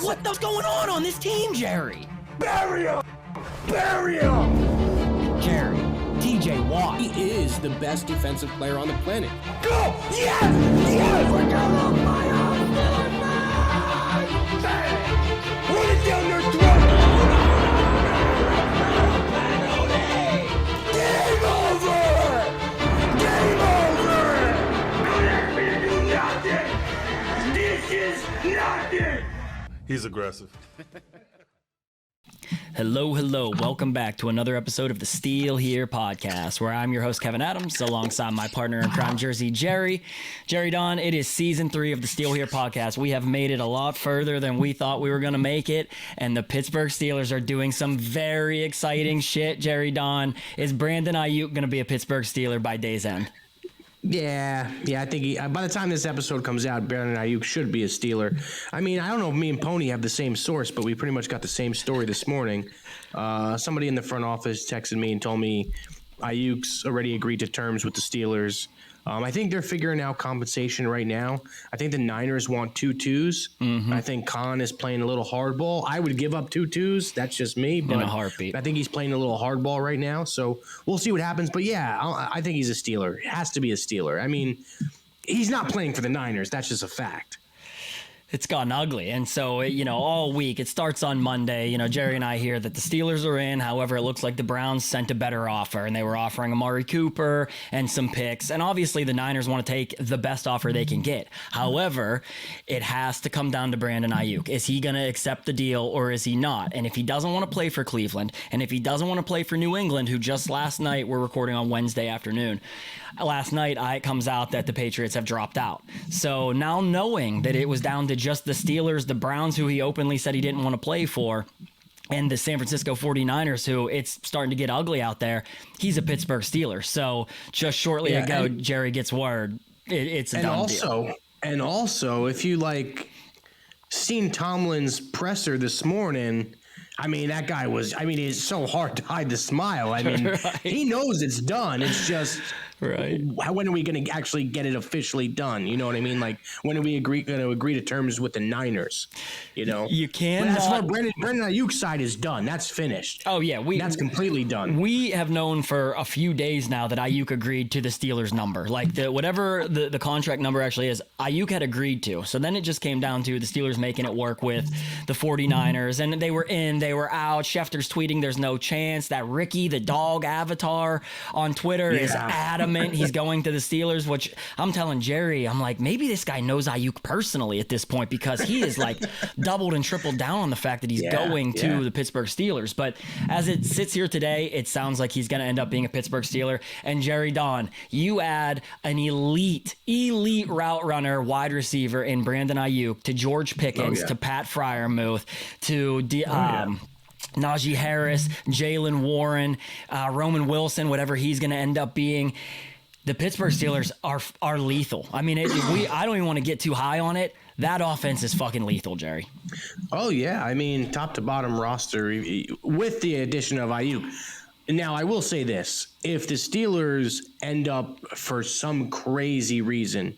What the going on this team, Jerry? Bury him! Bury him! Jerry, TJ Watt. He is the best defensive player on the planet. Go! Yes! Yes! We're going to my house! Run it down their throat! Game over! Game over! Don't ask me to do nothing! This is nothing! He's aggressive. Hello. Welcome back to another episode of the Steel Here podcast, where I'm your host, Kevin Adams, alongside my partner in crime, Jersey Jerry. Jerry Don, it is season 3 of the Steel Here podcast. We have made it a lot further than we thought we were going to make it, and the Pittsburgh Steelers are doing some very exciting shit. Jerry Don, is Brandon Aiyuk going to be a Pittsburgh Steeler by day's end? Yeah. I think by the time this episode comes out, Brandon Aiyuk should be a Steeler. I mean, I don't know if me and Pony have the same source, but we pretty much got the same story this morning. Somebody in the front office texted me and told me Aiyuk's already agreed to terms with the Steelers. I think they're figuring out compensation right now. I think the Niners want 2 twos. Mm-hmm. I think Khan is playing a little hardball. I would give up 2 twos. That's just me. But in a heartbeat. I think he's playing a little hardball right now. So we'll see what happens. But yeah, I think he's a Steeler. He has to be a Steeler. I mean, he's not playing for the Niners. That's just a fact. It's gotten ugly. And so, all week, it starts on Monday. Jerry and I hear that the Steelers are in. However, it looks like the Browns sent a better offer, and they were offering Amari Cooper and some picks. And obviously, the Niners want to take the best offer they can get. However, it has to come down to Brandon Aiyuk. Is he going to accept the deal, or is he not? And if he doesn't want to play for Cleveland, and if he doesn't want to play for New England, who just last night, we're recording on Wednesday afternoon, last night, it comes out that the Patriots have dropped out. So now knowing that it was down to just the Steelers, the Browns, who he openly said he didn't want to play for, and the San Francisco 49ers, who it's starting to get ugly out there, he's a Pittsburgh Steeler. So just shortly ago, Jerry gets word it's a done deal. And also, if you seen Tomlin's presser this morning, I mean, that guy it's so hard to hide the smile. I mean, right. He knows it's done. It's just, right. When are we going to actually get it officially done? You know what I mean? When are we going to agree to terms with the Niners? You can. As far as Brandon Aiyuk's side is done. That's finished. Oh, yeah. That's completely done. We have known for a few days now that Aiyuk agreed to the Steelers' number. Whatever the contract number actually is, Aiyuk had agreed to. So then it just came down to the Steelers making it work with the 49ers. And they were in, they were out. Schefter's tweeting there's no chance. That Ricky, the dog avatar on Twitter, is adamant he's going to the Steelers, which I'm telling Jerry, I'm like, maybe this guy knows Aiyuk personally at this point, because he is doubled and tripled down on the fact that he's going to the Pittsburgh Steelers. But as it sits here today, it sounds like he's going to end up being a Pittsburgh Steeler. And Jerry Don, you add an elite route runner, wide receiver in Brandon Aiyuk, to George Pickens, to Pat Freiermuth, to Najee Harris, Jalen Warren, Roman Wilson, whatever he's going to end up being. The Pittsburgh Steelers are lethal. I mean, I don't even want to get too high on it. That offense is fucking lethal, Jerry. Oh, yeah. I mean, top to bottom roster with the addition of Aiyuk. Now, I will say this. If the Steelers end up, for some crazy reason,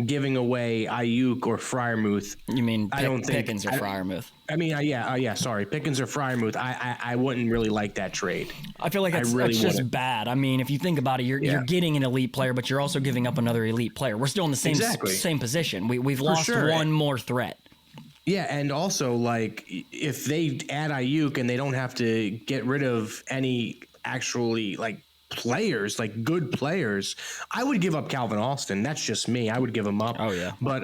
giving away Aiyuk or Freiermuth. You mean Pickens or Freiermuth? I mean, sorry. Pickens or Freiermuth. I wouldn't really like that trade. I feel like that's just bad. I mean, if you think about it, you're getting an elite player, but you're also giving up another elite player. We're still in the same position. We've lost one more threat. Yeah, and also, if they add Aiyuk and they don't have to get rid of any actually, players, good players, I would give up Calvin Austin. That's just me. I would give him up. Oh, yeah. But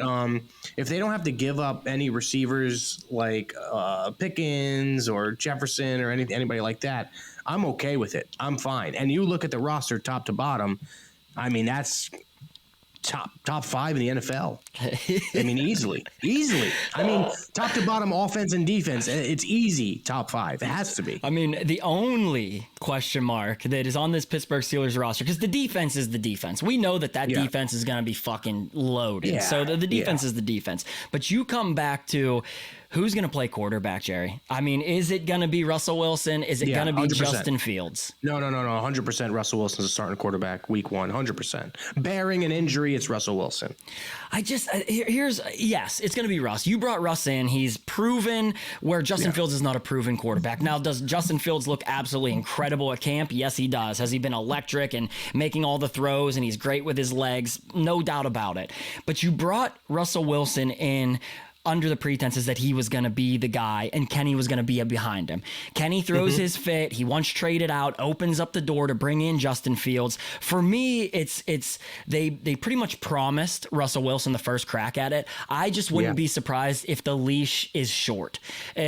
if they don't have to give up any receivers like Pickens or Jefferson or anybody like that, I'm okay with it. I'm fine. And you look at the roster top to bottom, I mean, that's top 5 in the NFL. I mean, easily. I mean, top to bottom offense and defense, it's easy top 5. It has to be. I mean, the only question mark that is on this Pittsburgh Steelers roster, because the defense is the defense. We know that defense is going to be fucking loaded. Yeah, so the defense is the defense. But you come back to Who's going to play quarterback, Jerry? I mean, is it going to be Russell Wilson? Is it going to be 100%. Justin Fields? No. 100% Russell Wilson's a starting quarterback week 1. 100%. Bearing an injury, it's Russell Wilson. Yes, it's going to be Russ. You brought Russ in. He's proven where Justin Fields is not a proven quarterback. Now, does Justin Fields look absolutely incredible at camp? Yes, he does. Has he been electric and making all the throws, and he's great with his legs? No doubt about it. But you brought Russell Wilson in under the pretenses that he was going to be the guy and Kenny was going to be behind him. Kenny throws his fit. He once traded out, opens up the door to bring in Justin Fields. For me, they pretty much promised Russell Wilson the first crack at it. I just wouldn't be surprised if the leash is short,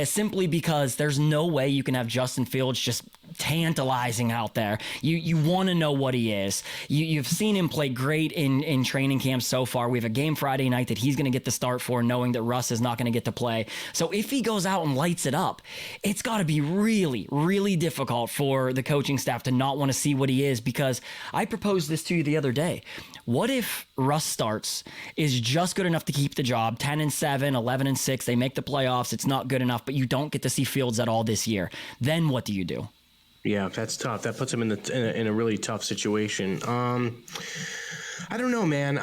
simply because there's no way you can have Justin Fields just tantalizing out there. You want to know what he is. You've seen him play great in training camp so far. We have a game Friday night that he's going to get the start for, knowing that Russ is not going to get to play. So if he goes out and lights it up, it's got to be really, really difficult for the coaching staff to not want to see what he is, because I proposed this to you the other day. What if Russ starts, is just good enough to keep the job, 10-7, 11-6, they make the playoffs, it's not good enough, but you don't get to see Fields at all this year? Then what do you do? Yeah, that's tough. That puts him in a really tough situation. I don't know, man.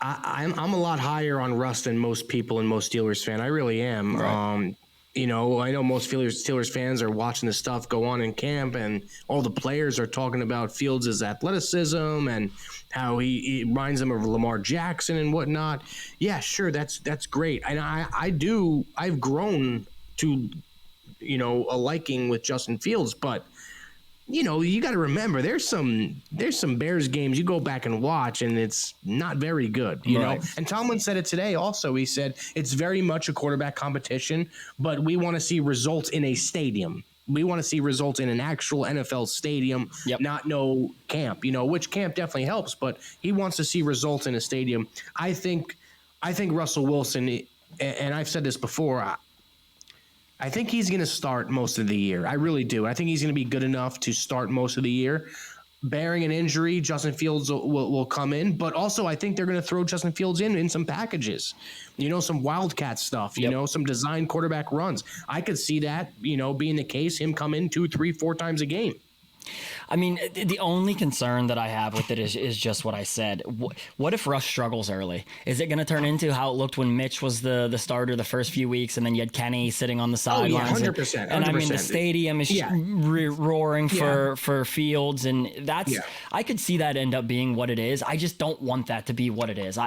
I'm a lot higher on Russ than most people and most Steelers fan. I really am. Right. I know most Steelers fans are watching this stuff go on in camp, and all the players are talking about Fields' athleticism and how he reminds them of Lamar Jackson and whatnot. Yeah, sure, that's great. And I've grown to a liking with Justin Fields, but you got to remember there's some Bears games you go back and watch and it's not very good, you know. And Tomlin said it today also. He said it's very much a quarterback competition, but we want to see results in a stadium. We want to see results in an actual NFL stadium, not no camp, which camp definitely helps, but he wants to see results in a stadium. I think Russell Wilson, and I've said this before, I think he's going to start most of the year. I really do. I think he's going to be good enough to start most of the year. Bearing an injury, Justin Fields will come in. But also, I think they're going to throw Justin Fields in some packages. Some Wildcat stuff, some design quarterback runs. I could see that, being the case, him come in 2, 3, 4 times a game. I mean, the only concern that I have with it is just what I said. What if Russ struggles early? Is it going to turn into how it looked when Mitch was the starter the first few weeks, and then you had Kenny sitting on the sidelines? 100%. And I mean, the stadium is roaring for Fields, and that's I could see that end up being what it is. I just don't want that to be what it is.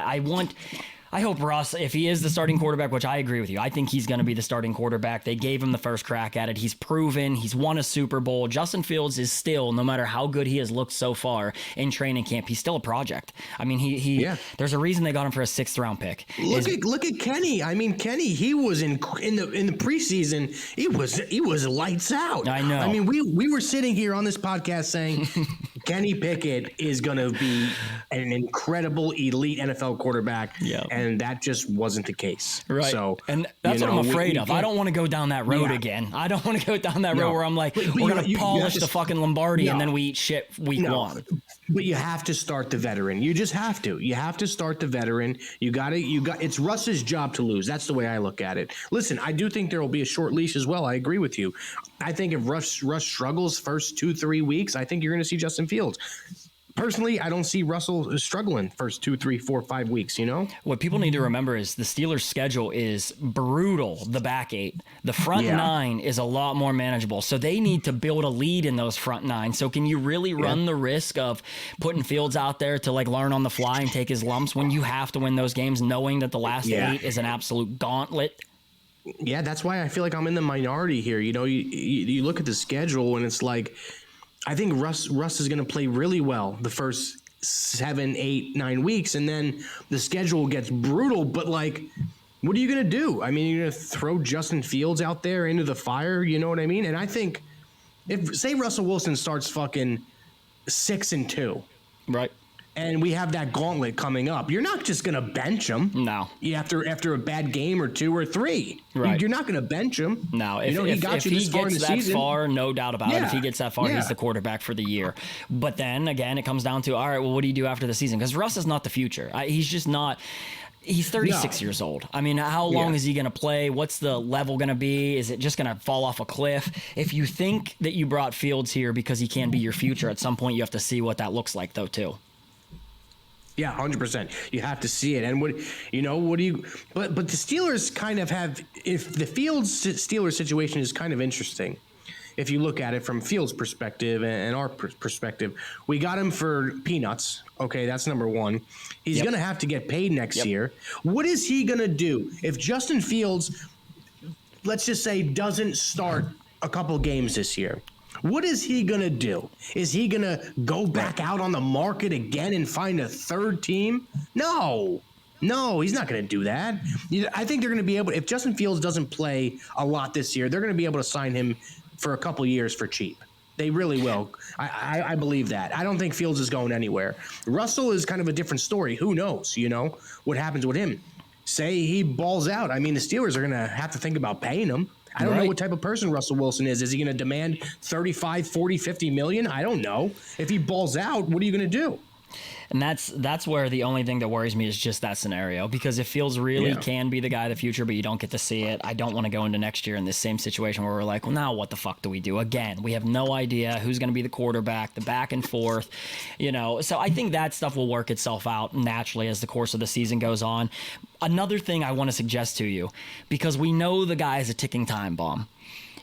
I hope Russ, if he is the starting quarterback, which I agree with you, I think he's going to be the starting quarterback. They gave him the first crack at it. He's proven. He's won a Super Bowl. Justin Fields is still, no matter how good he has looked so far in training camp, he's still a project. I mean, he there's a reason they got him for a 6th round pick. Look at Kenny. I mean, Kenny, he was in the preseason. He was lights out. I know. I mean, we were sitting here on this podcast saying Kenny Pickett is going to be an incredible elite NFL quarterback. Yeah. And that just wasn't the case. Right. So, and that's what I'm afraid of. I don't want to go down that road again. I don't want to go down that road where I'm like, we're going to polish the fucking Lombardi and then we eat shit week 1. But you have to start the veteran. You just have to. You have to start the veteran. It's Russ's job to lose. That's the way I look at it. Listen, I do think there will be a short leash as well. I agree with you. I think if Russ struggles first 2-3 weeks, I think you're going to see Justin Fields. Personally, I don't see Russell struggling first 2, 3, 4, 5 weeks, What people need to remember is the Steelers' schedule is brutal, the back 8. The front 9 is a lot more manageable. So they need to build a lead in those front 9. So can you really run the risk of putting Fields out there to learn on the fly and take his lumps when you have to win those games knowing that the last 8 is an absolute gauntlet? Yeah, that's why I feel like I'm in the minority here. You look at the schedule and it's like, I think Russ is going to play really well the first 7, 8, 9 weeks, and then the schedule gets brutal. But what are you going to do? I mean, you're going to throw Justin Fields out there into the fire. You know what I mean? And I think say Russell Wilson starts fucking 6-2, right? And we have that gauntlet coming up. You're not just going to bench him. No. After a bad game or 2 or 3. Right. You're not going to bench him. No. If he gets that far, no doubt about it. If he gets that far, he's the quarterback for the year. But then, again, it comes down to, all right, well, what do you do after the season? Because Russ is not the future. He's just not... He's 36 years old. I mean, how long is he going to play? What's the level going to be? Is it just going to fall off a cliff? If you think that you brought Fields here because he can be your future, at some point you have to see what that looks like, though, too. Yeah, 100%. You have to see it. And what do you but the Steelers kind of have, if the Fields Steelers situation is kind of interesting. If you look at it from Fields' perspective and our perspective, we got him for peanuts. Okay, that's number one. He's going to have to get paid next year. What is he going to do if Justin Fields, let's just say, doesn't start a couple games this year? What is he going to do? Is he going to go back out on the market again and find a third team? No, he's not going to do that. I think they're going to be able, if Justin Fields doesn't play a lot this year, they're going to be able to sign him for a couple years for cheap. They really will. I believe that. I don't think Fields is going anywhere. Russell is kind of a different story. Who knows, what happens with him? Say he balls out. I mean, the Steelers are going to have to think about paying him. I don't know what type of person Russell Wilson is. Is he going to demand 35, 40, 50 million? I don't know. If he balls out, what are you going to do? And that's where the only thing that worries me is just that scenario, because if Fields really can be the guy of the future, but you don't get to see it, I don't want to go into next year in this same situation where we're like, well, now what the fuck do we do? Again, we have no idea who's going to be the quarterback, the back and forth, So I think that stuff will work itself out naturally as the course of the season goes on. Another thing I want to suggest to you, because we know the guy is a ticking time bomb.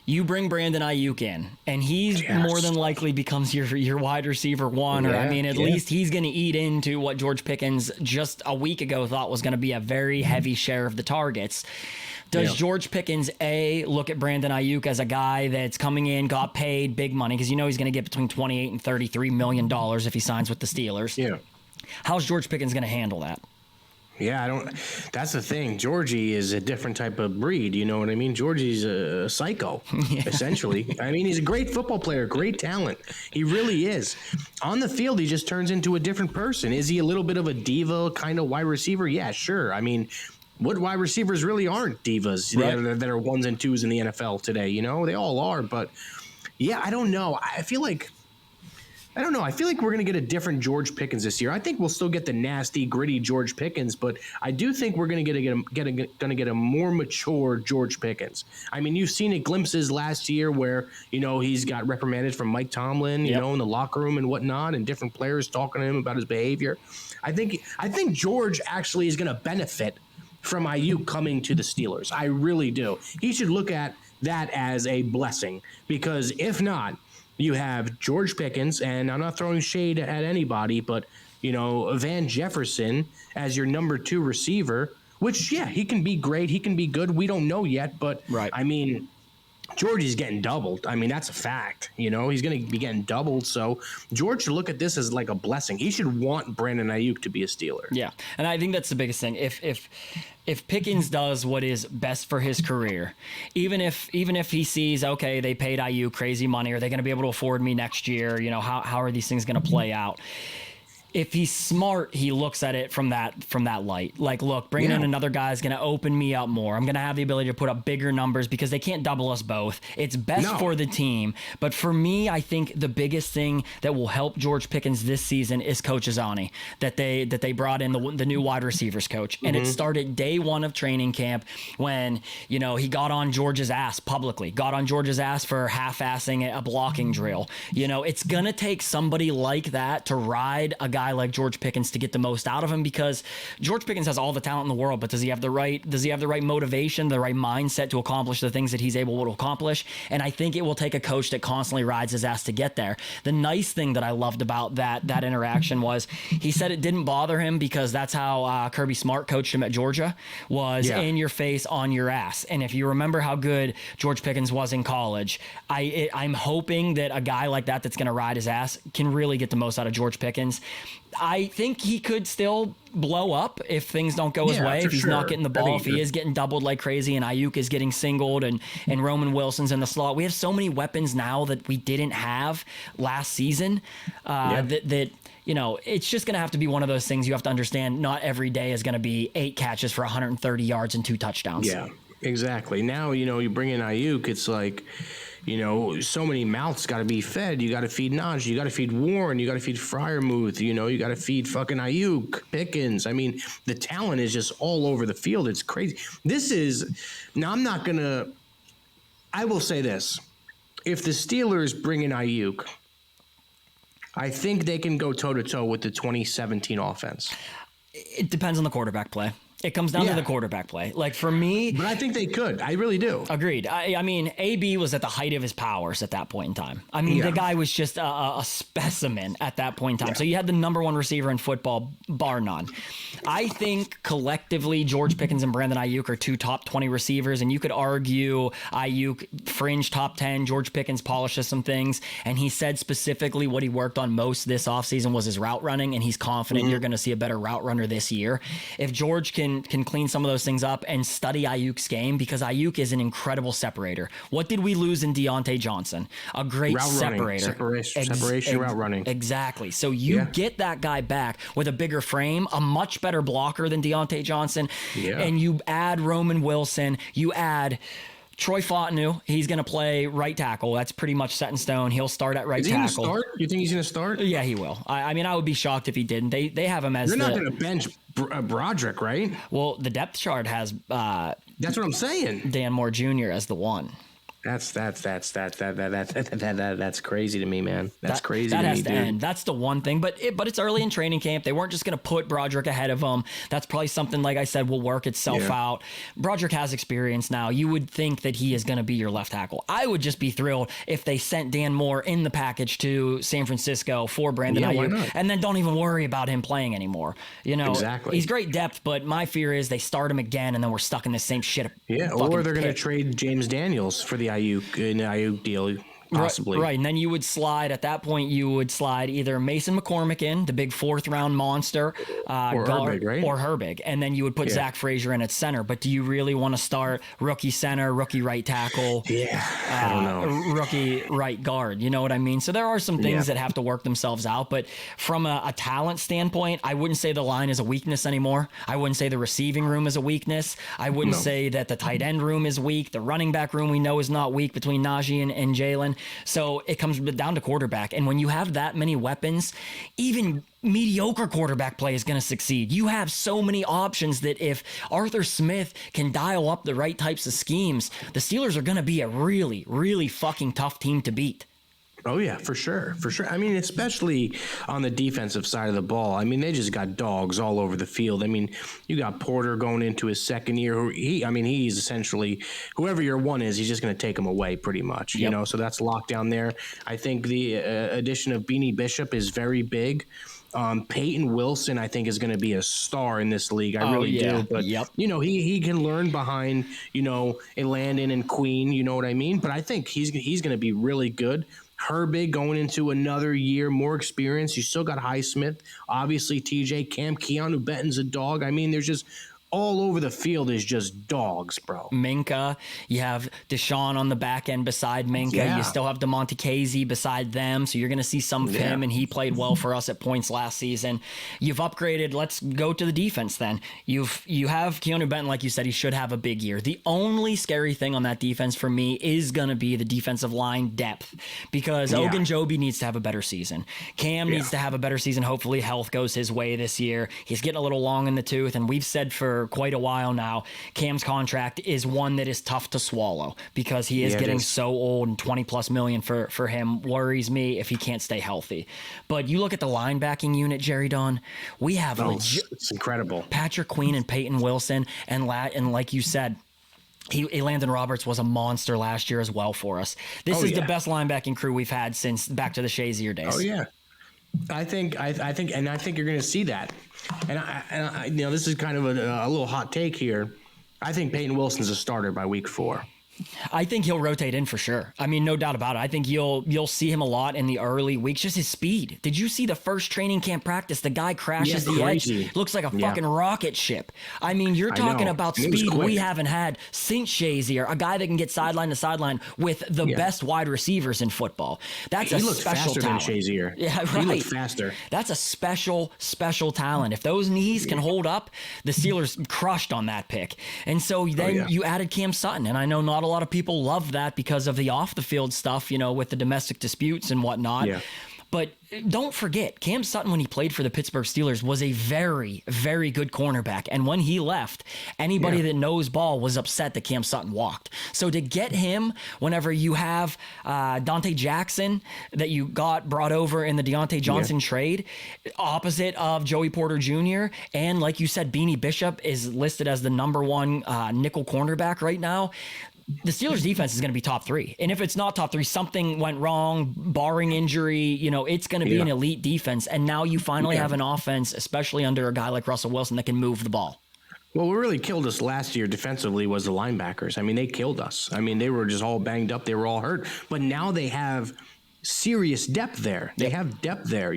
You bring Brandon Aiyuk in, and he's more than likely becomes your wide receiver one, or at least he's going to eat into what George Pickens just a week ago thought was going to be a very heavy share of the targets. Does George Pickens, look at Brandon Aiyuk as a guy that's coming in, got paid big money, because he's going to get between $28 and $33 million if he signs with the Steelers? Yeah. How's George Pickens going to handle that? Yeah, that's the thing. Georgie is a different type of breed. You know what I mean? Georgie's a psycho, essentially. I mean, he's a great football player, great talent. He really is. On the field, he just turns into a different person. Is he a little bit of a diva kind of wide receiver? Yeah, sure. I mean, what wide receivers really aren't divas that are ones and twos in the NFL today? They all are. But, yeah, I don't know. I feel like we're going to get a different George Pickens this year. I think we'll still get the nasty, gritty George Pickens, but I do think we're going to get a more mature George Pickens. I mean, you've seen it glimpses last year where, he's got reprimanded from Mike Tomlin, in the locker room and whatnot, and different players talking to him about his behavior. I think George actually is going to benefit from Aiyuk coming to the Steelers. I really do. He should look at that as a blessing, because if not, you have George Pickens, and I'm not throwing shade at anybody, but, Van Jefferson as your number 2 receiver, which, he can be great. He can be good. We don't know yet, but, I mean, Georgie's getting doubled. I mean, that's a fact. He's going to be getting doubled. So George should look at this as like a blessing. He should want Brandon Aiyuk to be a Steeler. Yeah, and I think that's the biggest thing. If Pickens does what is best for his career, even if he sees, okay, they paid Aiyuk crazy money, are they going to be able to afford me next year? How are these things going to play out? If he's smart, he looks at it from that light. Like, look, bringing in another guy is going to open me up more. I'm going to have the ability to put up bigger numbers because they can't double us both. It's best for the team. But for me, I think the biggest thing that will help George Pickens this season is Coach Azzani, that they brought in the new wide receivers coach. And it started day one of training camp when, he got on George's ass publicly, got on George's ass for half-assing a blocking drill. It's going to take somebody like that to ride a guy like George Pickens to get the most out of him, because George Pickens has all the talent in the world, but does he have the right motivation, the right mindset to accomplish the things that he's able to accomplish? And I think it will take a coach that constantly rides his ass to get there. The nice thing that I loved about that interaction was he said it didn't bother him because that's how Kirby Smart coached him at Georgia, was in your face, on your ass. And if you remember how good George Pickens was in college, I'm hoping that a guy like that's going to ride his ass can really get the most out of George Pickens. I think he could still blow up if things don't go his way, if he's not getting the ball, if he is getting doubled like crazy and Aiyuk is getting singled and Roman Wilson's in the slot. We have so many weapons now that we didn't have last season that it's just going to have to be one of those things you have to understand. Not every day is going to be 8 catches for 130 yards and 2 touchdowns. Yeah, exactly. Now, you bring in Aiyuk, it's like, so many mouths got to be fed. You got to feed Najee, you got to feed Warren, you got to feed Freiermuth, you got to feed fucking Aiyuk, Pickens. I mean, the talent is just all over the field. It's crazy. I will say this. If the Steelers bring in Aiyuk, I think they can go toe-to-toe with the 2017 offense. It depends on the quarterback play. It comes down to the quarterback play. Like for me, but I think they could. I really do. Agreed. I mean, AB was at the height of his powers at that point in time. I mean, the guy was just a specimen at that point in time. So you had the number one receiver in football, bar none. I think collectively, George Pickens and Brandon Aiyuk are two top 20 receivers, and you could argue Aiyuk fringe top 10. George Pickens polishes some things, and he said specifically what he worked on most this offseason was his route running, and he's confident you're going to see a better route runner this year. If George can clean some of those things up and study Ayuk's game, because Aiyuk is an incredible separator. What did we lose in Deontay Johnson? A great route separator. Separation route running. Exactly. So you get that guy back with a bigger frame, a much better blocker than Deontay Johnson, and you add Roman Wilson, you add Troy Fontenot. He's going to play right tackle. That's pretty much set in stone. He'll start at right tackle. Start? You think he's going to start? Yeah, he will. I mean, I would be shocked if he didn't. They have him as They're not going to bench Broderick, right? Well, the depth chart has that's what I'm saying. Dan Moore Jr. as the one. That's crazy to me, man. That's crazy to me, dude. That has to end. That's the one thing. But it's early in training camp. They weren't just going to put Broderick ahead of him. That's probably something, like I said, will work itself out. Broderick has experience now. You would think that he is going to be your left tackle. I would just be thrilled if they sent Dan Moore in the package to San Francisco for Brandon Aiyuk, and then don't even worry about him playing anymore. Exactly. He's great depth, but my fear is they start him again, and then we're stuck in the same shit. Yeah, or they're going to trade James Daniels for the Aiyuk deal, possibly. Right, and then you would slide, at that point, either Mason McCormick in, the big fourth-round monster, or Herbig, right? Or Herbig, and then you would put Zach Frazier in at center. But do you really want to start rookie center, rookie right tackle? I don't know. Rookie right guard, you know what I mean? So there are some things that have to work themselves out, but from a talent standpoint, I wouldn't say the line is a weakness anymore. I wouldn't say the receiving room is a weakness. I wouldn't say that the tight end room is weak. The running back room we know is not weak between Najee and Jalen. So it comes down to quarterback. And when you have that many weapons, even mediocre quarterback play is going to succeed. You have so many options that if Arthur Smith can dial up the right types of schemes, the Steelers are going to be a really, really fucking tough team to beat. Oh, yeah, for sure. For sure. I mean, especially on the defensive side of the ball. I mean, they just got dogs all over the field. I mean, you got Porter going into his second year. He's essentially, whoever your one is, he's just going to take him away pretty much, you know? So that's locked down there. I think the addition of Beanie Bishop is very big. Peyton Wilson, I think, is going to be a star in this league. I really do. But, he can learn behind, a Landon and Queen, you know what I mean? But I think he's going to be really good. Herbig going into another year, more experience. You still got Highsmith, obviously TJ, Cam, Keanu Benton's a dog. I mean, there's just all over the field is just dogs, bro. Minka, you have Deshaun on the back end beside Minka. Yeah. You still have DeMonte Casey beside them, so you're going to see some of him, and he played well for us at points last season. You've upgraded. Let's go to the defense then. You have Keanu Benton, like you said, he should have a big year. The only scary thing on that defense for me is going to be the defensive line depth, because Ogunjobi needs to have a better season. Cam needs to have a better season. Hopefully health goes his way this year. He's getting a little long in the tooth, and we've said for quite a while now, Cam's contract is one that is tough to swallow because he is getting so old, and $20+ million for him worries me if he can't stay healthy. But you look at the linebacking unit, Jerry Dunn, we have it's incredible. Patrick Queen and Peyton Wilson, and like you said, Landon Roberts was a monster last year as well for us. This is the best linebacking crew we've had since back to the Shazier days. Oh yeah. I think you're going to see that. And I this is kind of a little hot take here. I think Peyton Wilson's a starter by week 4. I think he'll rotate in for sure. I mean, no doubt about it. I think you'll see him a lot in the early weeks. Just his speed. Did you see the first training camp practice? The guy crashes the edge. Looks like a fucking rocket ship. I mean, you're talking about speed we haven't had since Shazier, a guy that can get sideline to sideline with the best wide receivers in football. That's a special talent. Than Shazier. Yeah, right. He looked faster. That's a special talent. If those knees can hold up, the Steelers crushed on that pick. And so then you added Cam Sutton, and I know not not a lot of people love that because of the off the field stuff, with the domestic disputes and whatnot. Yeah. But don't forget, Cam Sutton, when he played for the Pittsburgh Steelers, was a very, very good cornerback. And when he left, anybody that knows ball was upset that Cam Sutton walked. So to get him whenever you have Dante Jackson that you got brought over in the Deontay Johnson trade, opposite of Joey Porter Jr., and like you said, Beanie Bishop is listed as the number one nickel cornerback right now. The Steelers defense is going to be top 3. And if it's not top 3, something went wrong, barring injury, it's going to be an elite defense. And now you finally have an offense, especially under a guy like Russell Wilson, that can move the ball. Well, what really killed us last year defensively was the linebackers. I mean, they killed us. I mean, they were just all banged up. They were all hurt. But now they have serious depth there. They have depth there,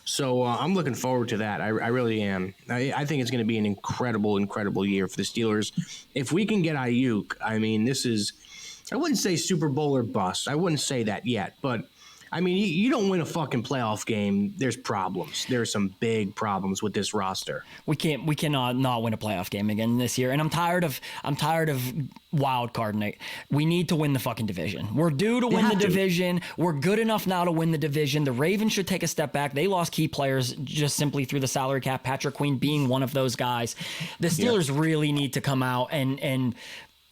So I'm looking forward to that. I really am. I think it's going to be an incredible, incredible year for the Steelers. If we can get Aiyuk, I mean, this is, I wouldn't say Super Bowl or bust. I wouldn't say that yet. But, I mean, you don't win a fucking playoff game, there's problems. There's some big problems with this roster. We cannot not win a playoff game again this year. And I'm tired of wild card night. We need to win the fucking division. We're due to win the division. We're good enough now to win the division. The Ravens should take a step back. They lost key players just simply through the salary cap, Patrick Queen being one of those guys. The Steelers really need to come out and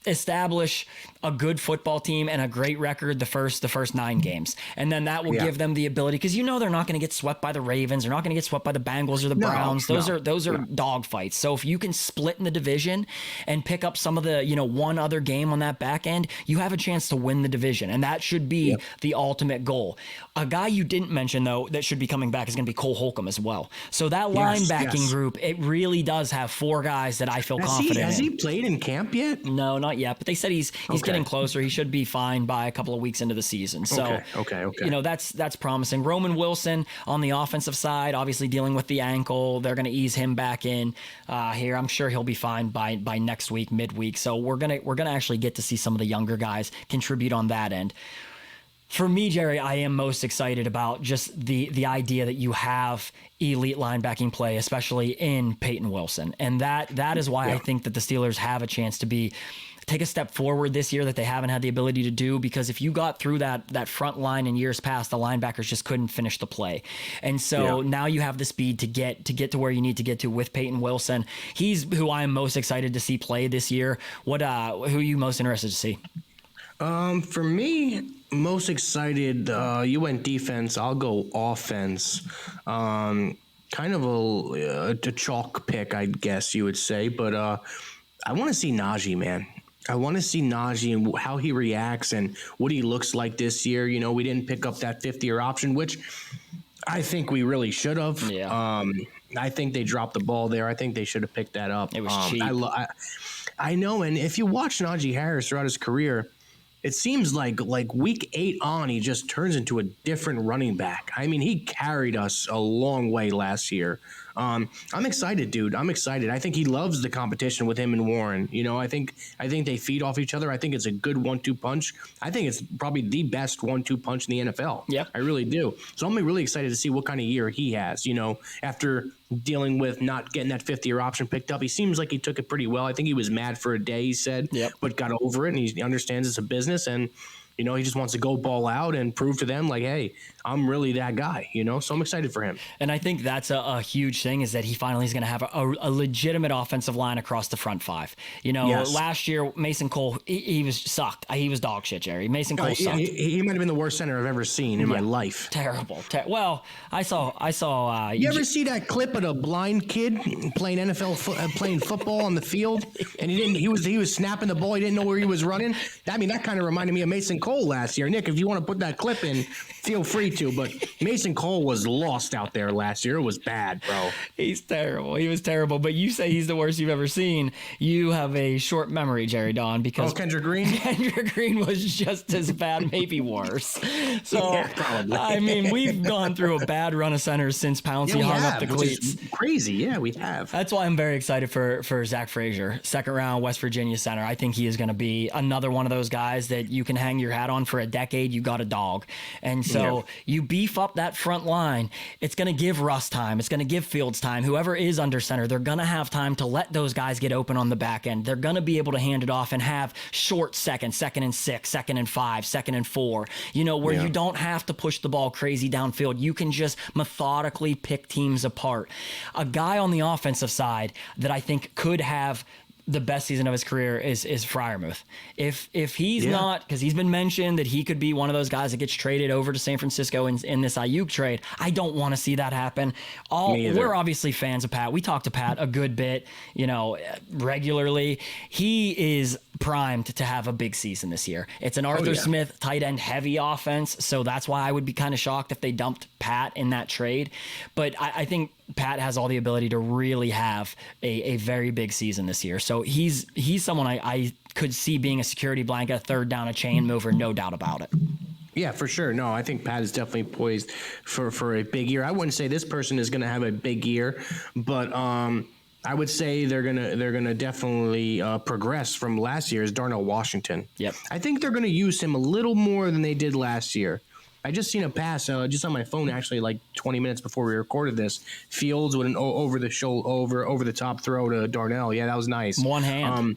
establish a good football team and a great record the first 9 games. And then that will give them the ability, because they're not going to get swept by the Ravens. They're not going to get swept by the Bengals or the Browns. Those are dog fights. So if you can split in the division and pick up some of the, one other game on that back end, you have a chance to win the division. And that should be the ultimate goal. A guy you didn't mention, though, that should be coming back is going to be Cole Holcomb as well. So that linebacking group, it really does have 4 guys that I feel confident in. Has he played in camp yet? No, not yet. But they said he's getting closer. He should be fine by a couple of weeks into the season. So, okay. That's promising. Roman Wilson on the offensive side, obviously dealing with the ankle. They're going to ease him back in here. I'm sure he'll be fine by next week, midweek. So we're gonna actually get to see some of the younger guys contribute on that end. For me, Jerry, I am most excited about just the idea that you have elite linebacking play, especially in Peyton Wilson. And that is why I think that the Steelers have a chance to take a step forward this year that they haven't had the ability to do, because if you got through that front line in years past, the linebackers just couldn't finish the play. And so now you have the speed to get to where you need to get to with Peyton Wilson. He's who I am most excited to see play this year. Who are you most interested to see? For me, most excited, you went defense, I'll go offense. Kind of a chalk pick, I guess you would say, but I want to see Najee, man. I want to see Najee and how he reacts and what he looks like this year. We didn't pick up that 5th-year option, which I think we really should have. Yeah. I think they dropped the ball there. I think they should have picked that up. It was cheap. I know, and if you watch Najee Harris throughout his career, it seems like week 8 on, he just turns into a different running back. I mean, he carried us a long way last year. I'm excited, dude. I'm excited. I think he loves the competition with him and Warren. I think they feed off each other. I think it's a good 1-2 punch. I think it's probably the best 1-2 punch in the NFL. Yeah, I really do. So I'm really excited to see what kind of year he has. After dealing with not getting that 5th-year option picked up, he seems like he took it pretty well. I think he was mad for a day, he said, but got over it, and he understands it's a business, and he just wants to go ball out and prove to them, like, hey, I'm really that guy, So I'm excited for him. And I think that's a huge thing, is that he finally is going to have a legitimate offensive line across the front 5. Last year, Mason Cole, he was sucked. He was dog shit, Jerry. Mason Cole sucked. He might have been the worst center I've ever seen in my life. Terrible. Well, I saw. You ever see that clip of a blind kid playing playing football on the field, and he was snapping the ball. He didn't know where he was running. I mean, that kind of reminded me of Mason Cole last year. Nick, if you want to put that clip in, feel free to. But Mason Cole was lost out there last year. It was bad, bro. He's terrible. He was terrible. But you say he's the worst you've ever seen. You have a short memory, Jerry Don, because Kendrick Green? Kendrick Green was just as bad, maybe worse. So, yeah, probably. I mean, we've gone through a bad run of centers since Pouncey hung up the cleats. Crazy. Yeah, we have. That's why I'm very excited for Zach Frazier, 2nd round West Virginia center. I think he is going to be another one of those guys that you can hang your your hat on for a decade, you got a dog. And so you beef up that front line. It's going to give Russ time. It's going to give Fields time. Whoever is under center, they're going to have time to let those guys get open on the back end. They're going to be able to hand it off and have short second and 6, 2nd and 5, 2nd and 4, where you don't have to push the ball crazy downfield. You can just methodically pick teams apart. A guy on the offensive side that I think could have the best season of his career is Freiermuth. If he's not, because he's been mentioned that he could be one of those guys that gets traded over to San Francisco in this Aiyuk trade. I don't want to see that happen. We're obviously fans of Pat. We talk to Pat a good bit, regularly. He is primed to have a big season this year. It's an Arthur Smith tight end heavy offense, so that's why I would be kind of shocked if they dumped Pat in that trade. But I think Pat has all the ability to really have a very big season this year. So he's someone I could see being a security blanket, a third down, a chain mover, no doubt about it. Yeah, for sure. No, I think Pat is definitely poised for a big year. I wouldn't say this person is going to have a big year, but I would say they're gonna definitely progress from last year's Darnell Washington. Yep. I think they're gonna use him a little more than they did last year. I just seen a pass just on my phone actually like 20 minutes before we recorded this. Fields with an over the top throw to Darnell. Yeah, that was nice. One hand.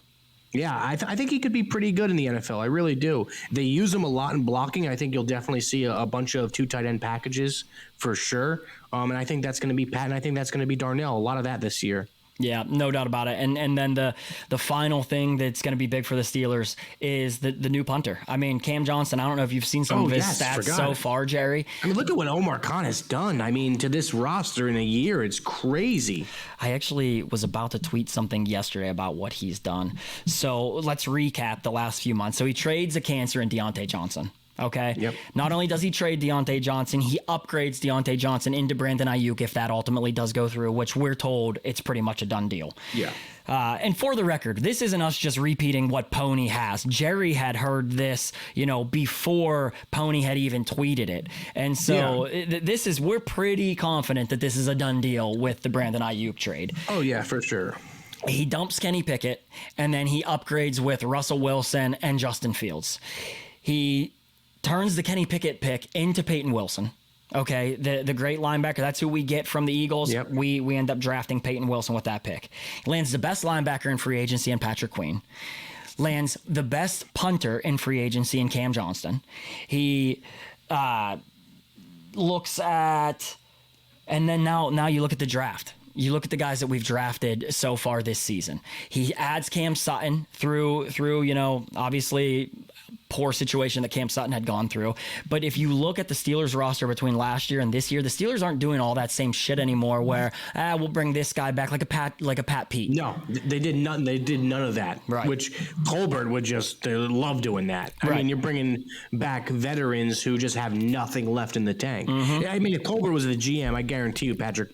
I think he could be pretty good in the NFL. I really do. They use him a lot in blocking. I think you'll definitely see a bunch of 2 tight end packages for sure. And I think that's going to be Pat, and I think that's going to be Darnell. A lot of that this year. Yeah, no doubt about it. And then the final thing that's going to be big for the Steelers is the new punter. I mean, Cam Johnson, I don't know if you've seen some of his stats so far, Jerry. I mean, look at what Omar Khan has done. I mean, to this roster in a year, it's crazy. I actually was about to tweet something yesterday about what he's done. So let's recap the last few months. So he trades a cancer in Deontay Johnson. Okay. Yep. Not only does he trade Deontay Johnson, he upgrades Deontay Johnson into Brandon Aiyuk if that ultimately does go through, which we're told it's pretty much a done deal. Yeah. And for the record, this isn't us just repeating what Pony has. Jerry had heard this, before Pony had even tweeted it. And so we're pretty confident that this is a done deal with the Brandon Aiyuk trade. Oh, yeah, for sure. He dumps Kenny Pickett, and then he upgrades with Russell Wilson and Justin Fields. He turns the Kenny Pickett pick into Peyton Wilson. Okay, the great linebacker. That's who we get from the Eagles. Yep. We end up drafting Peyton Wilson with that pick. Lands the best linebacker in free agency in Patrick Queen. Lands the best punter in free agency in Cam Johnston. He looks at, and then now you look at the draft. You look at the guys that we've drafted so far this season. He adds Cam Sutton through obviously poor situation that Cam Sutton had gone through. But if you look at the Steelers roster between last year and this year, the Steelers aren't doing all that same shit anymore where we'll bring this guy back like a Pat Pete. No, they did none. They did none of that. Right. Which Colbert would just love doing that. I mean, you're bringing back veterans who just have nothing left in the tank. Mm-hmm. I mean, if Colbert was the GM, I guarantee you Patrick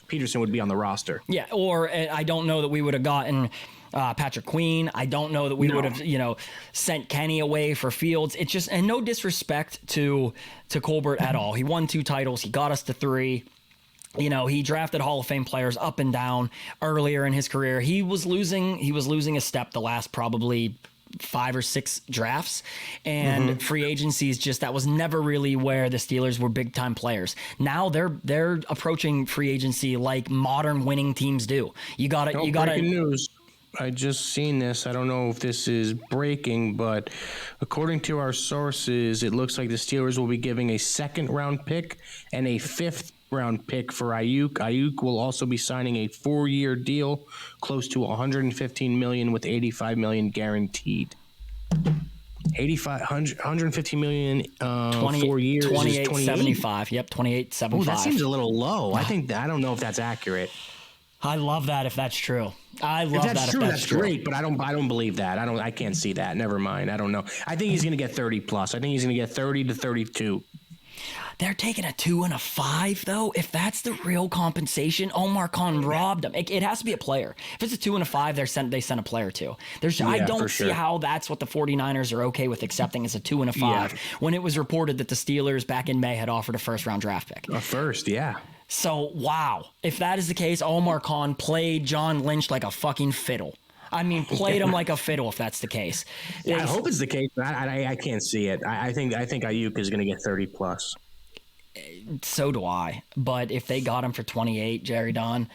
Peterson would be on the roster. Yeah, or I don't know that we would have gotten Patrick Queen. I don't know that we would have, sent Kenny away for Fields. It's just, and no disrespect to Colbert at all. He won 2 titles. He got us to 3. He drafted Hall of Fame players up and down earlier in his career. He was losing a step the last probably 5 or 6 drafts, and free agencies that was never really where the Steelers were big time players. Now they're approaching free agency like modern winning teams do. You got to breaking news. I just seen this. I don't know if this is breaking, but according to our sources, it looks like the Steelers will be giving a 2nd round pick and a 5th round pick for Aiyuk. Aiyuk will also be signing a 4-year deal, close to $115 million with $85 million guaranteed. 115 million 4 years. 28.75. Yep, 28.75. Oh, that seems a little low. I don't know if that's accurate. I love that if that's true. I love if that's that true, if that's true. Great, but I don't believe that. I can't see that. Never mind. I don't know. I think he's going to get 30 plus. I think he's going to get 30 to 32. They're taking a 2 and a 5 though. If that's the real compensation, Omar Khan robbed them. It has to be a player. If it's a 2 and a 5, they send a player too. I don't see how that's what the 49ers are okay with accepting as a 2 and a 5 when it was reported that the Steelers back in May had offered a 1st round draft pick. A first, yeah. So, wow. If that is the case, Omar Khan played John Lynch like a fucking fiddle. I mean, played him like a fiddle if that's the case. Yeah, I hope it's the case, but I can't see it. I think Aiyuk is going to get 30 plus. So do I. But if they got him for 28, Jerry Don,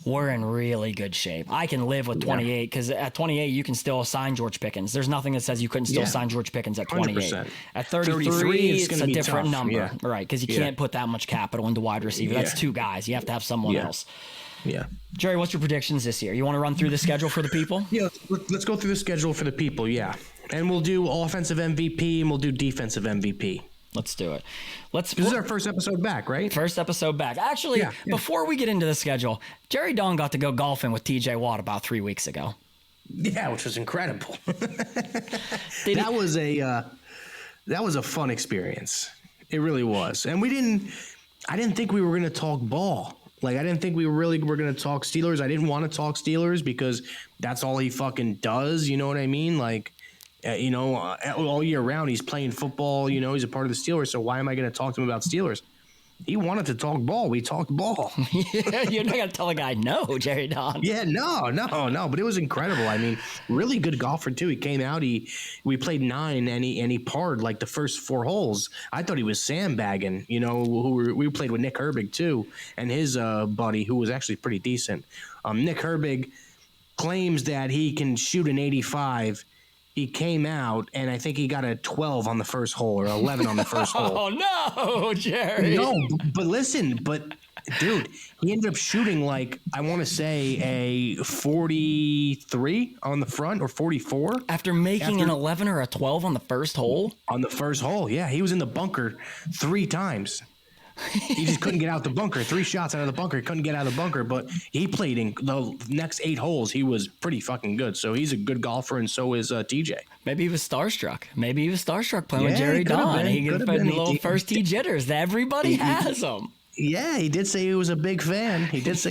we're in really good shape. I can live with 28 because at 28 you can still sign George Pickens. There's nothing that says you couldn't still sign George Pickens at 28. 100%. At 33, it's a different tough. number, Yeah. right? Because you can't put that much capital into wide receiver. That's two guys. You have to have someone else. Yeah. Jerry, what's your predictions this year? You want to run through the schedule for the people? Yeah, let's go through the schedule for the people, And we'll do offensive MVP and we'll do defensive MVP. Let's do it. This is our first episode back, right? First episode back. Actually, before we get into the schedule, Jerry Don got to go golfing with TJ Watt about 3 weeks ago. Yeah, which was incredible. That was a fun experience. It really was. And I didn't think we were going to talk ball. Like, I didn't think we were going to talk Steelers. I didn't want to talk Steelers because that's all he fucking does. You know what I mean? Like, all year round, he's playing football. He's a part of the Steelers. So why am I going to talk to him about Steelers? He wanted to talk ball. We talked ball. You're not going to tell a guy no, Jerry Don. Yeah, no. But it was incredible. I mean, really good golfer, too. He came out. We played 9, and he parred like the first 4 holes. I thought he was sandbagging, we played with Nick Herbig, too, and his buddy, who was actually pretty decent. Nick Herbig claims that he can shoot an 85. He came out, and I think he got a 12 on the first hole or 11 on the first hole. Oh, no, Jerry. No, but listen, dude, he ended up shooting like, I want to say a 43 on the front or 44. After making an 11 or a 12 on the first hole? On the first hole, yeah. He was in the bunker 3 times. He just couldn't get out the bunker. 3 shots out of the bunker. He couldn't get out of the bunker, but he played in the next 8 holes. He was pretty fucking good. So he's a good golfer, and so is TJ. Maybe he was starstruck. Playing with Jerry Don. He could put little first tee jitters. Everybody has them. Yeah, he did say he was a big fan. TJ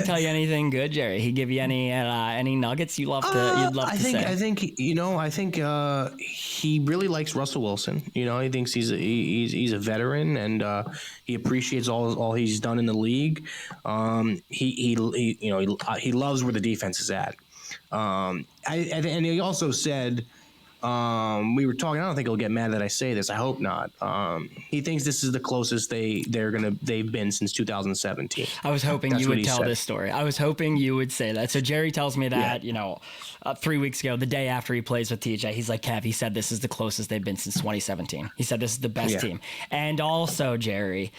tell you anything good, Jerry? He give you any nuggets you'd love to say? I think he really likes Russell Wilson. He thinks he's a veteran and he appreciates all he's done in the league. He loves where the defense is at. And he also said. We were talking. I don't think he'll get mad that I say this. I hope not. He thinks this is the closest they've been since 2017. I was hoping you would tell this story. I was hoping you would say that. So Jerry tells me that 3 weeks ago, the day after he plays with TJ, he's like, Kev, he said this is the closest they've been since 2017. He said this is the best team. And also, Jerry,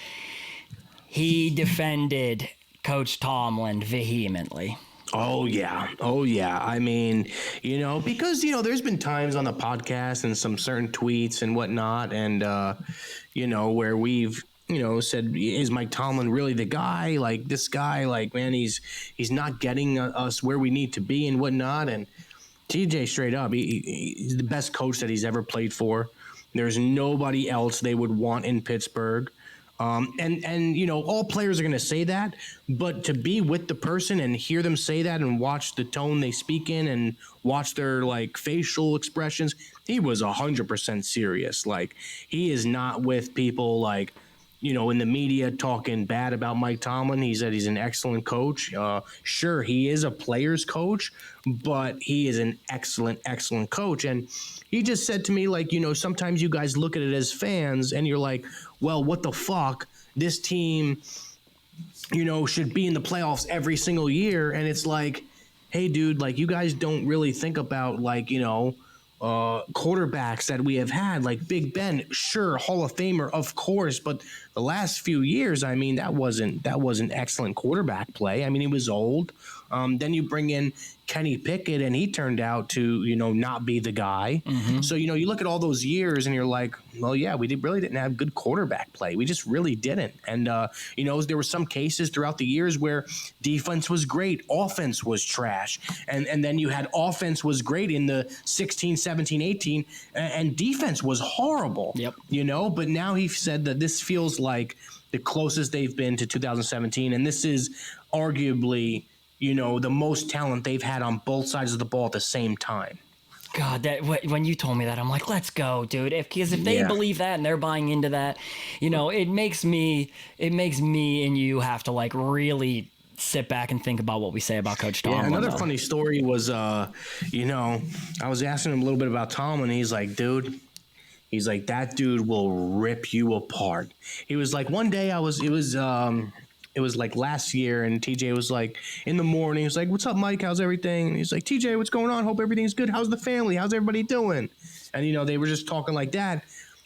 he defended Coach Tomlin vehemently. Oh yeah. I mean, because there's been times on the podcast and some certain tweets and whatnot, and where we've said, is Mike Tomlin really the guy? Like, this guy, like, man, he's not getting us where we need to be and whatnot. And TJ, straight up, he's the best coach that he's ever played for. There's nobody else they would want in Pittsburgh. And all players are going to say that, but to be with the person and hear them say that and watch the tone they speak in and watch their like facial expressions, he was 100% serious. Like, he is not with people like, in the media talking bad about Mike Tomlin. He said he's an excellent coach. Sure, he is a player's coach, but he is an excellent coach. And he just said to me, like, sometimes you guys look at it as fans and you're like, well, what the fuck? This team, should be in the playoffs every single year. And it's like, hey, dude, like, you guys don't really think about, like, quarterbacks that we have had, like Big Ben, sure, Hall of Famer, of course, but the last few years, I mean, that wasn't excellent quarterback play. I mean, he was old. Then you bring in Kenny Pickett, and he turned out to, not be the guy. Mm-hmm. So, you look at all those years, and you're like, well, yeah, we really didn't have good quarterback play. We just really didn't. And, there were some cases throughout the years where defense was great, offense was trash. And then you had offense was great in the 16, 17, 18, and defense was horrible. Yep. But now he said that this feels like the closest they've been to 2017, and this is arguably – the most talent they've had on both sides of the ball at the same time. God, when you told me that, I'm like, let's go, dude. Because if they believe that and they're buying into that, it makes me and you have to like really sit back and think about what we say about Coach Tomlin. Yeah, another though. funny story was, I was asking him a little bit about Tomlin. He's like, dude, that dude will rip you apart. He was like, one day it was like last year, and TJ was like, in the morning, he was like, what's up, Mike? How's everything? And he's like, TJ, what's going on? Hope everything's good. How's the family? How's everybody doing? And, they were just talking like that.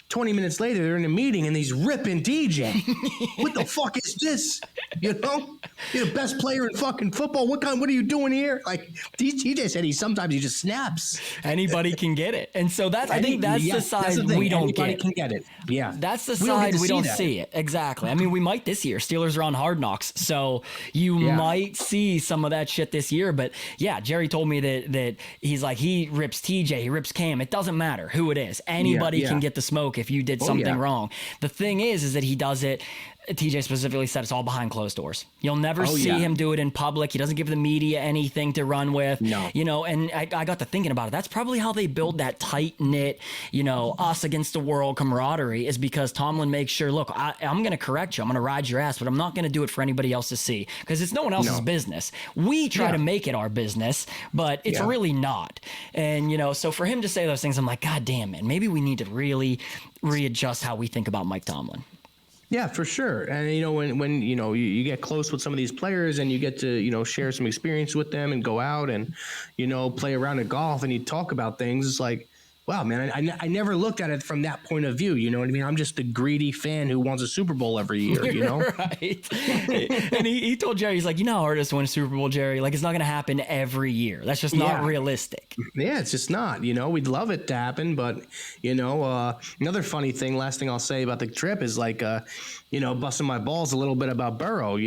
20 minutes later, they're in a meeting, and he's ripping TJ. What the fuck is this? You're the best player in fucking football. What are you doing here? Like, TJ said sometimes he just snaps. Anybody can get it. And so I think that's the side we don't Anybody get. can get it. Yeah. That's the side we don't see it. Exactly. I mean, we might this year. Steelers are on Hard Knocks. So you might see some of that shit this year. But yeah, Jerry told me that he's like, he rips TJ, he rips Cam. It doesn't matter who it is. Anybody can get the smoke if you did something wrong. The thing is that he does it. TJ specifically said it's all behind closed doors. You'll never see him do it in public. He doesn't give the media anything to run with. No. And I got to thinking about it. That's probably how they build that tight-knit, us against the world camaraderie, is because Tomlin makes sure, look, I'm going to correct you. I'm going to ride your ass, but I'm not going to do it for anybody else to see because it's no one else's business. We try to make it our business, but it's really not. And, so for him to say those things, I'm like, God damn, man, maybe we need to really readjust how we think about Mike Tomlin. Yeah, for sure. And, when you get close with some of these players and you get to, share some experience with them and go out and, play around at golf and you talk about things, it's like, wow, man, I never looked at it from that point of view. You know what I mean? I'm just the greedy fan who wants a Super Bowl every year, Right. And he told Jerry, he's like, how hard it is to win a Super Bowl, Jerry? Like, it's not going to happen every year. That's just not realistic. Yeah, it's just not. We'd love it to happen. But, another funny thing, last thing I'll say about the trip is like, busting my balls a little bit about Burrow,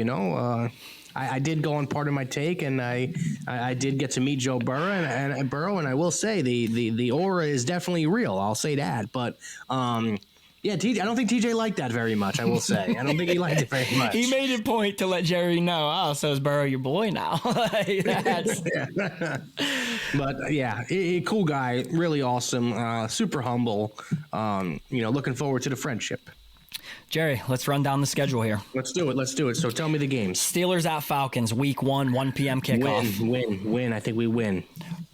I did go on part of my take, and I did get to meet Joe Burrow, and I will say the aura is definitely real. I'll say that, but I don't think TJ liked that very much. I will say, I don't think he liked it very much. He made a point to let Jerry know. Oh, so is Burrow your boy now? But cool guy, really awesome, super humble. Looking forward to the friendship. Jerry, let's run down the schedule here. Let's do it. So tell me the games. Steelers at Falcons, week 1 p.m. kickoff. Win. I think we win.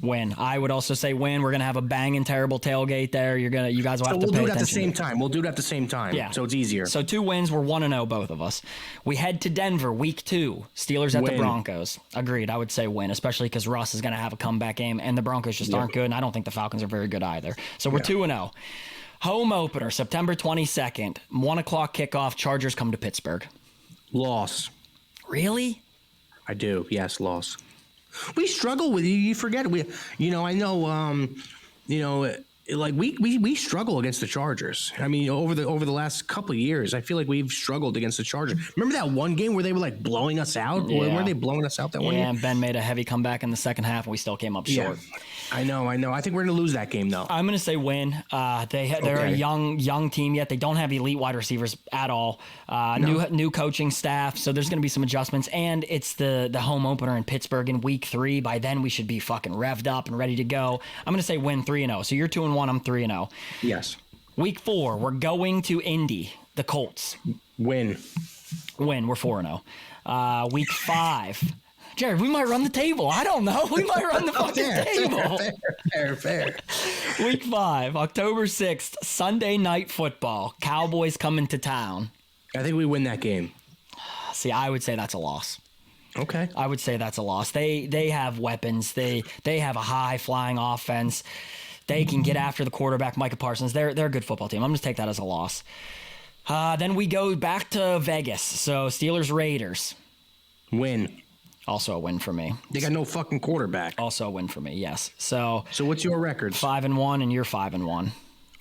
Win. I would also say win. We're going to have a banging, terrible tailgate there. You guys will have to pay attention. We'll do it at the same time. Yeah. So it's easier. So 2 wins. We're 1-0, both of us. We head to Denver, week 2. Steelers at the Broncos. Agreed. I would say win, especially because Russ is going to have a comeback game, and the Broncos just aren't good, and I don't think the Falcons are very good either. So we're 2-0. Home opener, September 22nd, 1 o'clock kickoff. Chargers come to Pittsburgh. Loss. Really? I do. Yes, loss. We struggle with you. You forget it. I know. Like we struggle against the Chargers. I mean, over the last couple of years, I feel like we've struggled against the Chargers. Remember that one game where they were like blowing us out? Yeah. Were they blowing us out that one year? Yeah, Ben made a heavy comeback in the second half, and we still came up short. I know. I think we're going to lose that game, though. I'm going to say win. They're a young team yet. They don't have elite wide receivers at all. New coaching staff, so there's going to be some adjustments. And it's the home opener in Pittsburgh in week 3. By then, we should be fucking revved up and ready to go. I'm going to say win 3-0. So you're 2-1, I'm 3-0. Yes. Week 4, we're going to Indy, the Colts. Win. We're 4-0. Week 5. Jared, we might run the table. I don't know. We might run the fucking table. Fair. Week 5, October 6th, Sunday Night Football. Cowboys coming to town. I think we win that game. See, I would say that's a loss. Okay. I would say that's a loss. They have weapons. They have a high-flying offense. They can get after the quarterback, Micah Parsons. They're a good football team. I'm going to take that as a loss. Then we go back to Vegas. So Steelers-Raiders. Win. Also a win for me. They got no fucking quarterback. Also a win for me, yes. So what's your record? 5-1, and you're 5-1.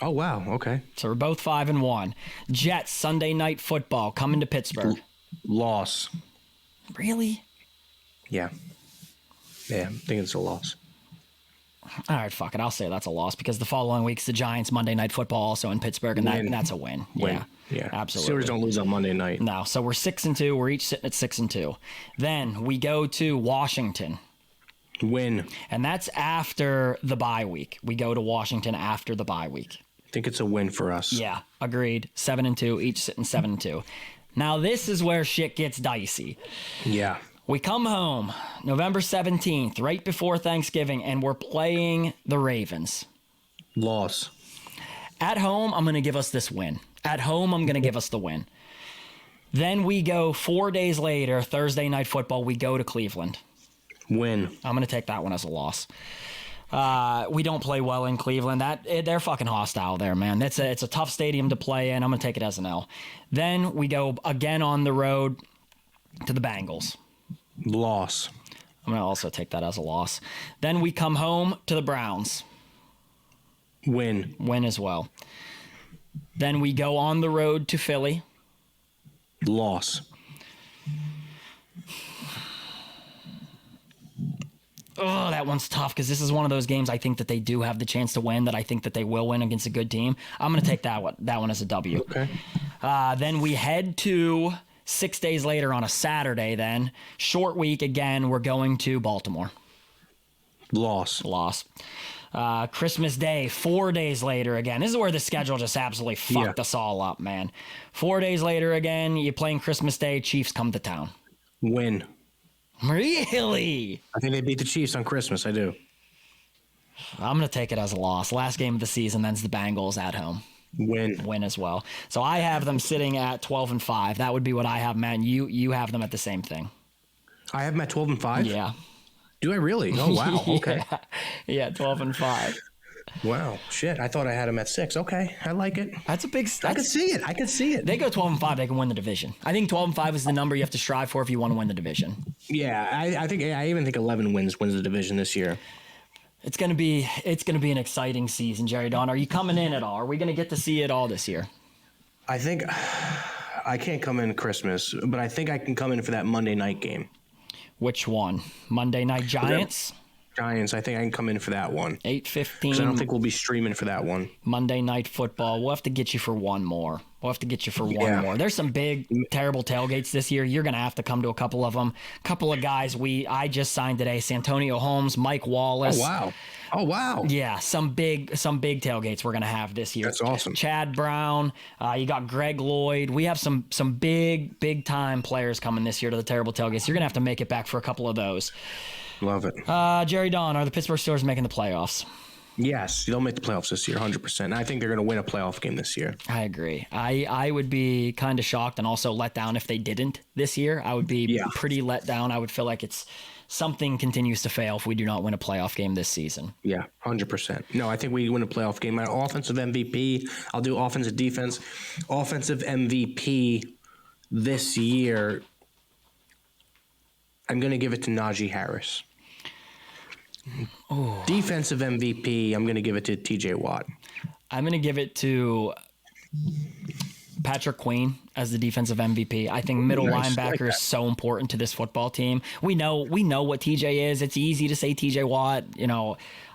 Oh, wow. Okay. So we're both 5-1. Jets, Sunday Night Football, coming to Pittsburgh. Loss. Really? Yeah. Yeah, I think it's a loss. All right, fuck it. I'll say that's a loss because the following week's the Giants Monday Night Football also in Pittsburgh, and that's a win. Yeah, absolutely. Steelers don't lose on Monday night. No, so we're 6-2. We're each sitting at 6-2. Then we go to Washington. Win. And that's after the bye week. We go to Washington after the bye week. I think it's a win for us. Yeah, agreed. 7-2, each sitting 7-2. Now this is where shit gets dicey. Yeah. We come home November 17th, right before Thanksgiving, and we're playing the Ravens. Loss. At home, I'm going to give us this win. At home, I'm going to give us the win. Then we go 4 days later, Thursday Night Football, we go to Cleveland. Win. I'm going to take that one as a loss. We don't play well in Cleveland. They're fucking hostile there, man. It's a tough stadium to play in. I'm going to take it as an L. Then we go again on the road to the Bengals. Loss. I'm going to also take that as a loss. Then we come home to the Browns. Win. Win as well. Then we go on the road to Philly. Loss. Oh, that one's tough because this is one of those games I think that they do have the chance to win, that I think that they will win against a good team. I'm going to take that one as a W. Okay. Then we head to 6 days later on a Saturday then. Short week again. We're going to Baltimore. Loss. Loss. Christmas Day, 4 days later again. This is where the schedule just absolutely fucked us all up, man. 4 days later again, you're playing Christmas Day, Chiefs come to town. Win. Really? I think they beat the Chiefs on Christmas. I do. I'm going to take it as a loss. Last game of the season, then's the Bengals at home. Win as well. So I have them sitting at 12-5. That would be what I have, man. You have them at the same thing. I have them at 12-5? Yeah. Do I really? Oh, wow. Okay. Yeah, 12-5. Wow. Shit. I thought I had them at 6. Okay. I like it. That's a big... I could see it. I could see it. They go 12-5, they can win the division. I think 12-5 is the number you have to strive for if you want to win the division. Yeah, I even think 11 wins the division this year. It's gonna be an exciting season, Jerry Don. Are you coming in at all? Are we gonna get to see it all this year? I think I can't come in Christmas, but I think I can come in for that Monday night game. Which one? Monday Night Giants? Giants. I think I can come in for that one. 8:15. I don't think we'll be streaming for that one. Monday Night Football. We'll have to get you for one more. One more. There's some big, terrible tailgates this year. You're going to have to come to a couple of them. A couple of guys I just signed today. Santonio Holmes, Mike Wallace. Oh, wow. Yeah, some big tailgates we're going to have this year. That's awesome. Chad Brown. You got Greg Lloyd. We have some big time players coming this year to the terrible tailgates. You're going to have to make it back for a couple of those. Love it. Jerry Don, are the Pittsburgh Steelers making the playoffs? Yes, they'll make the playoffs this year, 100%. I think they're going to win a playoff game this year. I agree. I would be kind of shocked and also let down if they didn't this year. I would be pretty let down. I would feel like something continues to fail if we do not win a playoff game this season. Yeah, 100%. No, I think we win a playoff game. My offensive MVP, I'll do offensive defense. Offensive MVP this year, I'm going to give it to Najee Harris. Ooh. Defensive MVP, I'm going to give it to TJ Watt. I'm going to give it to Patrick Queen as the defensive MVP. I think middle linebacker is so important to this football team. We know what TJ is. It's easy to say TJ Watt.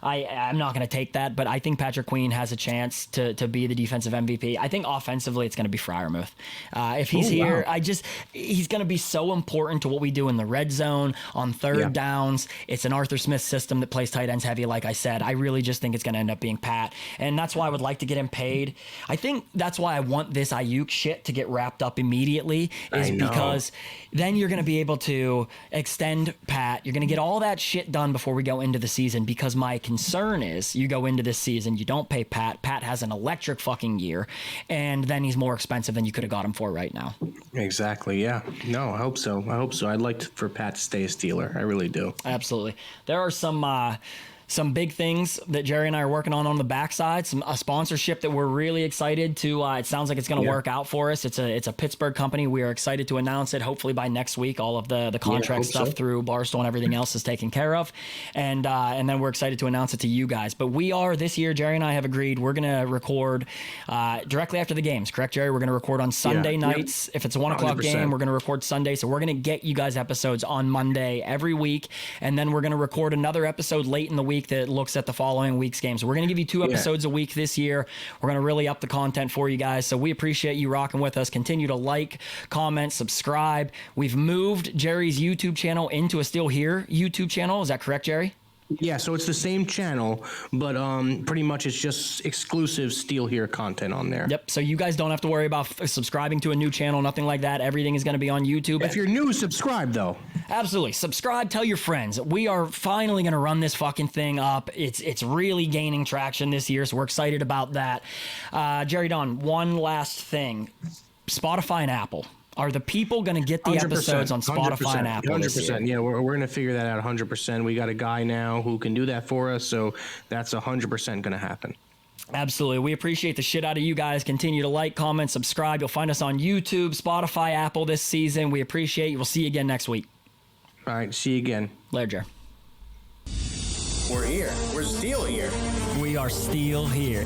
I'm not going to take that, but I think Patrick Queen has a chance to be the defensive MVP. I think offensively it's going to be Freiermuth. If he's here, wow. He's going to be so important to what we do in the red zone, on third downs. It's an Arthur Smith system that plays tight ends heavy, like I said. I really just think it's going to end up being Pat, and that's why I would like to get him paid. I think that's why I want this Aiyuk shit to get wrapped up immediately, is because then you're going to be able to extend Pat. You're going to get all that shit done before we go into the season, because my concern is you go into this season, you don't pay Pat. Pat has an electric fucking year, and then he's more expensive than you could have got him for right now. Exactly, yeah. No, I hope so. I'd like for Pat to stay a Steeler. I really do. Absolutely. There are some big things that Jerry and I are working on the backside, a sponsorship that we're really excited to. It sounds like it's going to work out for us. It's a Pittsburgh company. We are excited to announce it. Hopefully by next week, all of the contract stuff through Barstool and everything else is taken care of. And then we're excited to announce it to you guys. But we are, this year, Jerry and I have agreed, we're going to record directly after the games. Correct, Jerry? We're going to record on Sunday nights. If it's a 1 o'clock 100%. Game, we're going to record Sunday. So we're going to get you guys episodes on Monday every week. And then we're going to record another episode late in the week that looks at the following week's games. So we're going to give you 2 episodes a week this year. We're going to really up the content for you guys. So we appreciate you rocking with us. Continue to like, comment, subscribe. We've moved Jerry's YouTube channel into a Still Here YouTube channel. Is that correct, Jerry? Yeah, so it's the same channel, but pretty much it's just exclusive Steel Here content on there. Yep. So you guys don't have to worry about subscribing to a new channel, nothing like that. Everything is going to be on YouTube. If you're new, subscribe though. Absolutely. Subscribe, tell your friends. We are finally going to run this fucking thing up. It's really gaining traction this year, so we're excited about that. Jerry Don, one last thing. Spotify and Apple. Are the people going to get the 100%, episodes on Spotify and Apple 100%. this year? Yeah, we're going to figure that out 100%. We got a guy now who can do that for us, so that's 100% going to happen. Absolutely. We appreciate the shit out of you guys. Continue to like, comment, subscribe. You'll find us on YouTube, Spotify, Apple this season. We appreciate you. We'll see you again next week. All right, see you again. Later, Jer. We're here. We're still here. We are still here.